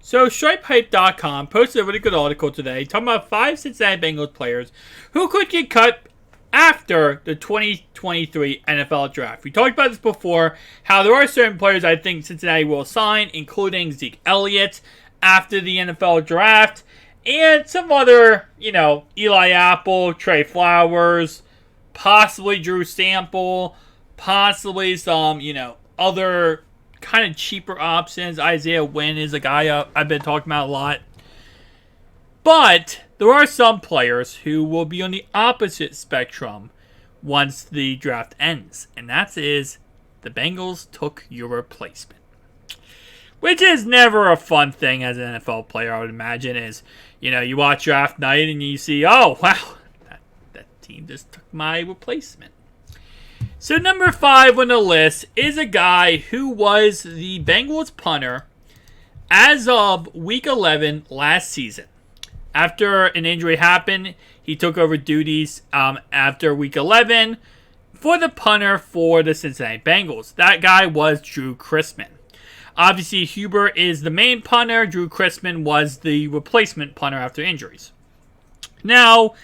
So, StripeHype.com posted a really good article today talking about 5 Cincinnati Bengals players who could get cut after the 2023 NFL Draft. We talked about this before, how there are certain players I think Cincinnati will sign, including Zeke Elliott after the NFL Draft, and some other, Eli Apple, Trey Flowers, possibly Drew Sample, possibly some, other kind of cheaper options. Isaiah Wynn is a guy I've been talking about a lot. But there are some players who will be on the opposite spectrum once the draft ends. And that is the Bengals took your replacement. Which is never a fun thing as an NFL player, I would imagine. Is, you watch draft night and you see, oh, wow, that team just took my replacement. So number 5 on the list is a guy who was the Bengals punter as of week 11 last season. After an injury happened, he took over duties after week 11 for the punter for the Cincinnati Bengals. That guy was Drue Chrisman. Obviously, Huber is the main punter. Drue Chrisman was the replacement punter after injuries. Now,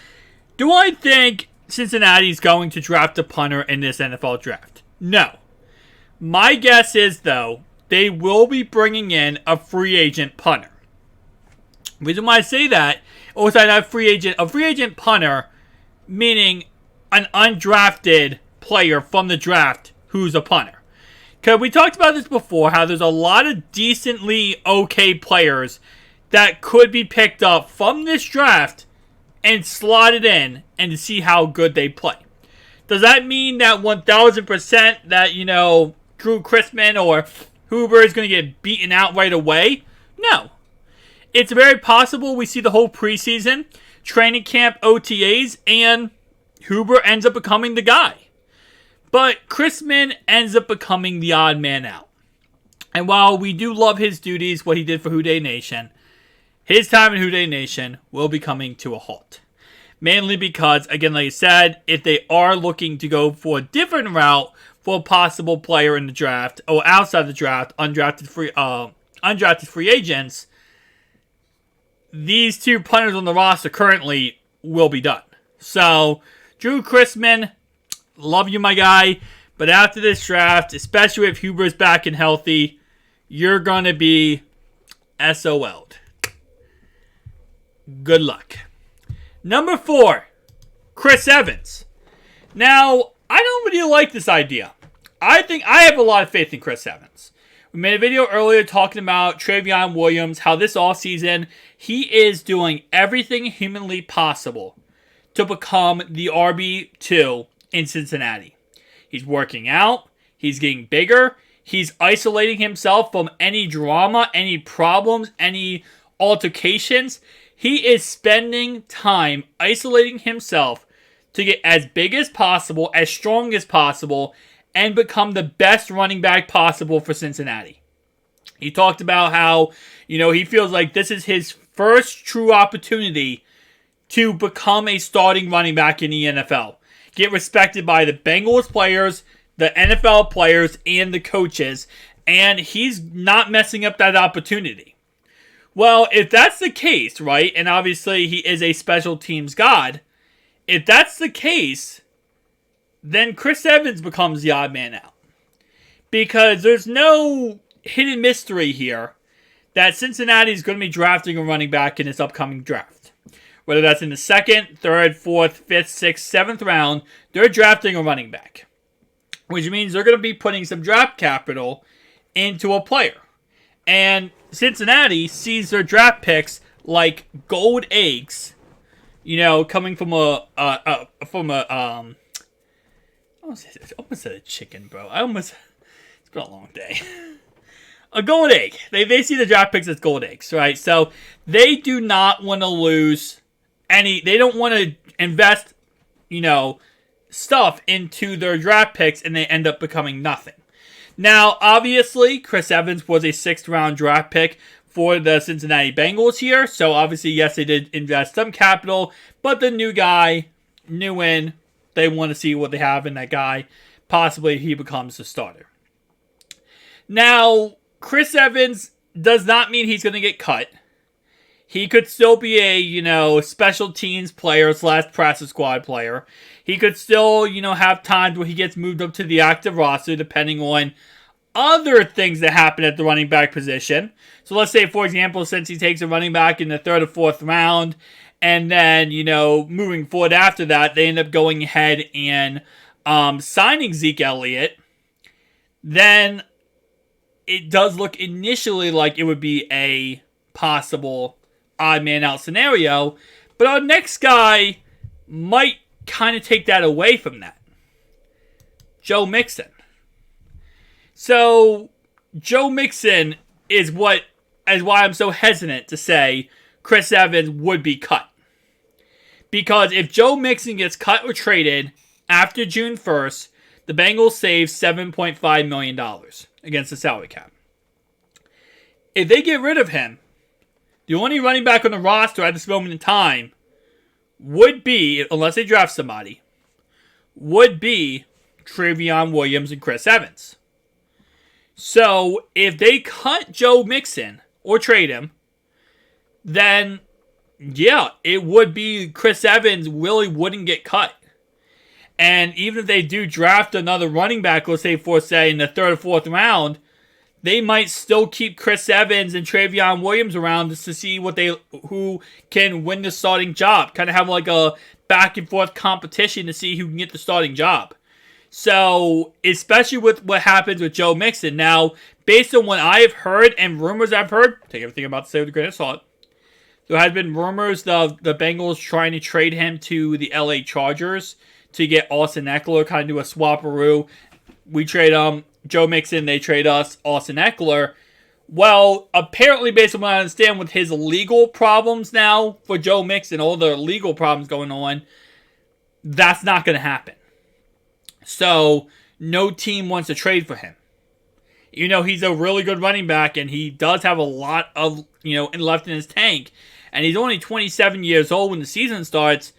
do I think Cincinnati's going to draft a punter in this NFL draft? No. My guess is, though, they will be bringing in a free agent punter. The reason why I say that, or sorry, not a free agent punter, meaning an undrafted player from the draft who's a punter. Because we talked about this before, how there's a lot of decently okay players that could be picked up from this draft and slotted in and to see how good they play. Does that mean that 1,000% that, Drue Chrisman or Huber is going to get beaten out right away? No. It's very possible we see the whole preseason, training camp, OTAs, and Huber ends up becoming the guy. But Chrisman ends up becoming the odd man out. And while we do love his duties, what he did for Houday Nation, his time in Houday Nation will be coming to a halt. Mainly because, again, like I said, if they are looking to go for a different route for a possible player in the draft, or outside the draft, undrafted free agents, these 2 punters on the roster currently will be done. So, Drue Chrisman, love you, my guy, but after this draft, especially if Huber's back and healthy, you're going to be SOL'd. Good luck. Number 4, Chris Evans. Now, I don't really like this idea. I think I have a lot of faith in Chris Evans. We made a video earlier talking about Travion Williams, how this offseason he is doing everything humanly possible to become the RB2 in Cincinnati. He's working out. He's getting bigger. He's isolating himself from any drama, any problems, any altercations. He is spending time isolating himself to get as big as possible, as strong as possible, and become the best running back possible for Cincinnati. He talked about how, he feels like this is his first true opportunity to become a starting running back in the NFL. Get respected by the Bengals players, the NFL players, and the coaches, and he's not messing up that opportunity. Well, if that's the case, right, and obviously he is a special teams god, if that's the case, then Chris Evans becomes the odd man out. Because there's no hidden mystery here that Cincinnati is going to be drafting a running back in this upcoming draft. Whether that's in the 2nd, 3rd, 4th, 5th, 6th, 7th round, they're drafting a running back. Which means they're going to be putting some draft capital into a player. And Cincinnati sees their draft picks like gold eggs, coming from I almost said a chicken, bro. It's been a long day. A gold egg. They see the draft picks as gold eggs, right? So they do not want to lose they don't want to invest, stuff into their draft picks and they end up becoming nothing. Now, obviously, Chris Evans was a 6th round draft pick for the Cincinnati Bengals here. So, obviously, yes, they did invest some capital. But the new guy, new in, they want to see what they have in that guy. Possibly he becomes the starter. Now, Chris Evans does not mean he's going to get cut. He could still be a, special teams player / practice squad player. He could still, have times where he gets moved up to the active roster depending on other things that happen at the running back position. So let's say, for example, since he takes a running back in the 3rd or 4th round, and then, moving forward after that, they end up going ahead and signing Zeke Elliott, then it does look initially like it would be a possible odd man out scenario, but our next guy might kind of take that away from that. Joe Mixon. So, Joe Mixon is why I'm so hesitant to say Chris Evans would be cut. Because if Joe Mixon gets cut or traded after June 1st, the Bengals save $7.5 million against the salary cap. If they get rid of him, the only running back on the roster at this moment in time would be, unless they draft somebody, would be Trevion Williams and Chris Evans. So, if they cut Joe Mixon or trade him, then, yeah, it would be Chris Evans really wouldn't get cut. And even if they do draft another running back, let's say in the 3rd or 4th round, they might still keep Chris Evans and Trevion Williams around just to see who can win the starting job. Kind of have like a back and forth competition to see who can get the starting job. So, especially with what happens with Joe Mixon. Now, based on what I have heard and rumors I've heard, take everything I'm about to say with a grain of salt. There has been rumors of the Bengals trying to trade him to the LA Chargers to get Austin Eckler, kind of do a swap-a-roo. We trade Joe Mixon, they trade us Austin Eckler. Well, apparently, based on what I understand, with his legal problems now for Joe Mixon, all the legal problems going on, that's not going to happen. So, no team wants to trade for him. He's a really good running back, and he does have a lot of, left in his tank. And he's only 27 years old when the season starts.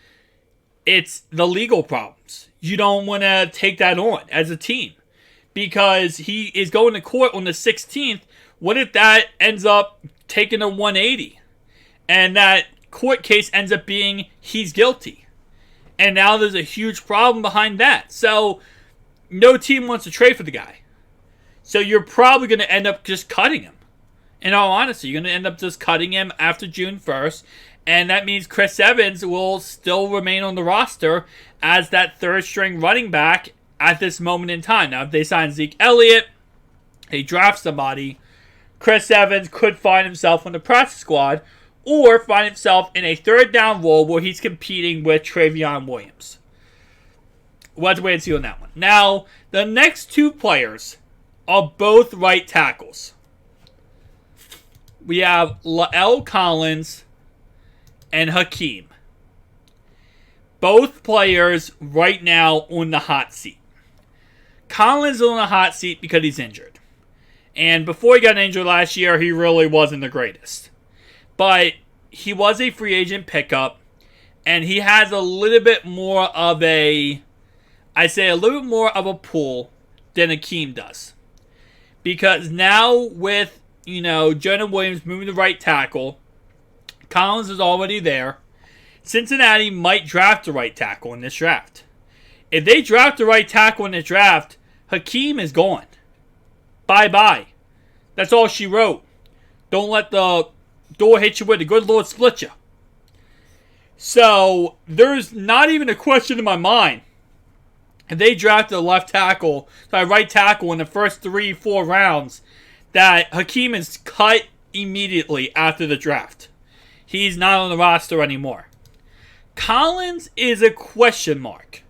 It's the legal problems. You don't want to take that on as a team. Because he is going to court on the 16th. What if that ends up taking a 180? And that court case ends up being he's guilty. And now there's a huge problem behind that. So, no team wants to trade for the guy. So, you're probably going to end up just cutting him. In all honesty, you're going to end up just cutting him after June 1st. And that means Chris Evans will still remain on the roster as that 3rd string running back at this moment in time. Now, if they sign Zeke Elliott, they draft somebody, Chris Evans could find himself on the practice squad or find himself in a 3rd down role where he's competing with Trevion Williams. We'll have to wait and see on that one. Now, the next 2 players are both right tackles. We have La'el Collins and Hakeem. Both players right now on the hot seat. Collins is on the hot seat because he's injured. And before he got injured last year, he really wasn't the greatest. But he was a free agent pickup, and he has a little bit more of a pull than Hakeem does. Because now with, Jonah Williams moving to right tackle, Collins is already there. Cincinnati might draft a right tackle in this draft. If they draft a right tackle in this draft, Hakeem is gone. Bye-bye. That's all she wrote. Don't let the door hit you where the good Lord split you. So, there's not even a question in my mind. If they drafted a right tackle in the first 3-4 rounds, that Hakeem is cut immediately after the draft. He's not on the roster anymore. Collins is a question mark.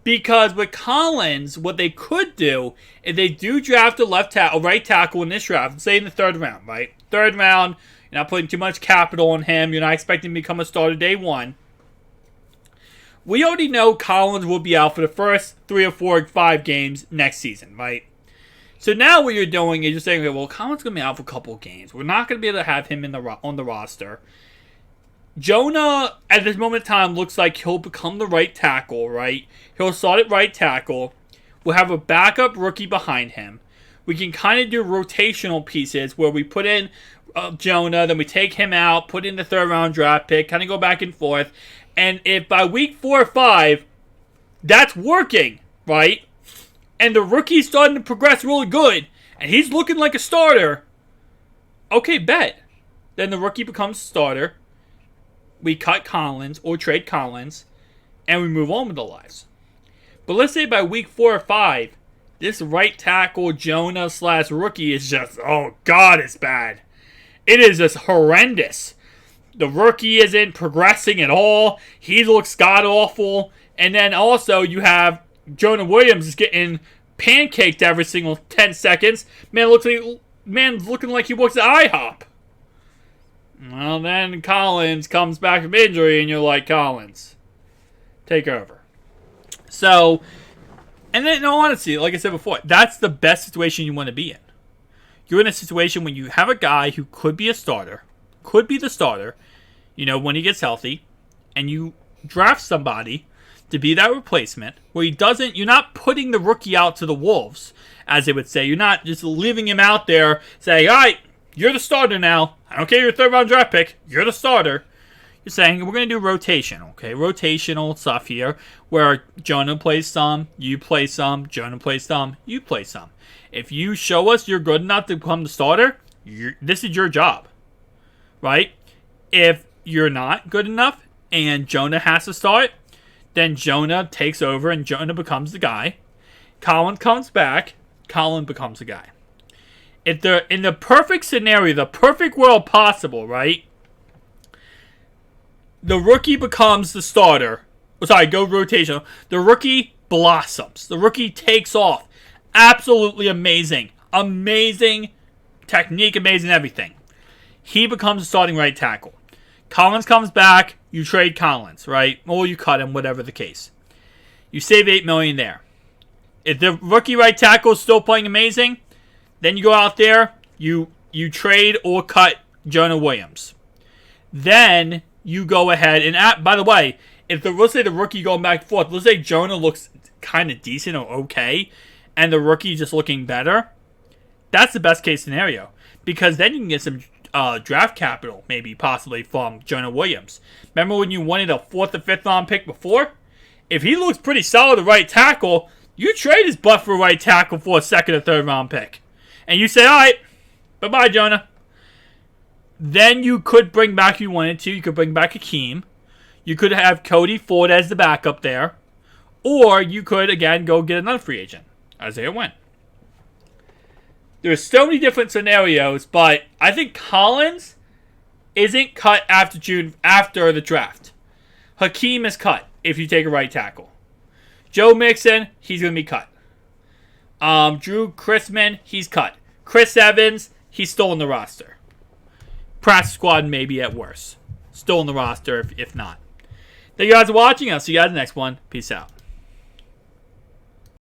Because with Collins, what they could do, if they do draft a right tackle in this draft, say in the 3rd round, right? 3rd round, you're not putting too much capital on him. You're not expecting him to become a starter day 1. We already know Collins will be out for the first 3 or 4 or 5 games next season, right? So now what you're doing is you're saying, okay, well, Collins is going to be out for a couple of games. We're not going to be able to have him on the roster. Jonah, at this moment in time, looks like he'll become the right tackle, right? He'll start at right tackle. We'll have a backup rookie behind him. we can kind of do rotational pieces where we put in Jonah, then we take him out, put in the third round draft pick, kind of go back and forth. And if by week 4 or 5, that's working, right? And the rookie's starting to progress really good, and he's looking like a starter, okay, bet. Then the rookie becomes a starter. We cut Collins or trade Collins, and we move on with our lives. But let's say by week 4 or 5, this right tackle Jonah / rookie is just, oh God, it's bad. It is just horrendous. The rookie isn't progressing at all. He looks god-awful. And then also you have Jonah Williams is getting pancaked every single 10 seconds. Man's looking like he works at IHOP. Well, then Collins comes back from injury, and you're like, Collins, take over. So, and then, in all honesty, like I said before, that's the best situation you want to be in. You're in a situation when you have a guy who could be a starter, could be the starter, when he gets healthy, and you draft somebody to be that replacement, where you're not putting the rookie out to the wolves, as they would say. You're not just leaving him out there saying, all right, you're the starter now. I don't care your third round draft pick. You're the starter. You're saying, we're going to do rotation, okay? Rotational stuff here, where Jonah plays some, you play some, Jonah plays some, you play some. If you show us you're good enough to become the starter, this is your job, right? If you're not good enough and Jonah has to start, then Jonah takes over and Jonah becomes the guy. Colin comes back, Colin becomes the guy. If they're in the perfect scenario, the perfect world possible, right? The rookie becomes the starter. Go rotational. The rookie blossoms. The rookie takes off. Absolutely amazing. Amazing technique, amazing everything. He becomes a starting right tackle. Collins comes back, you trade Collins, right? Or you cut him, whatever the case. You save $8 million there. If the rookie right tackle is still playing amazing, then you go out there, you trade or cut Jonah Williams. Then you go ahead and, by the way, let's say the rookie going back and forth, let's say Jonah looks kind of decent or okay, and the rookie just looking better, that's the best case scenario. Because then you can get some draft capital, maybe possibly from Jonah Williams. Remember when you wanted a 4th or 5th round pick before? If he looks pretty solid at right tackle, you trade his butt for a right tackle for a 2nd or 3rd round pick. And you say, all right, bye-bye, Jonah. Then you could bring back, if you wanted to, you could bring back Hakeem. You could have Cody Ford as the backup there. Or you could, again, go get another free agent. Isaiah Wynn. There's so many different scenarios, but I think Collins isn't cut after the draft. Hakeem is cut if you take a right tackle. Joe Mixon, he's going to be cut. Drue Chrisman, he's cut. Chris Evans, he's still in the roster. Practice squad maybe at worst. Still in the roster if not. Thank you guys for watching. I'll see you guys in the next one. Peace out.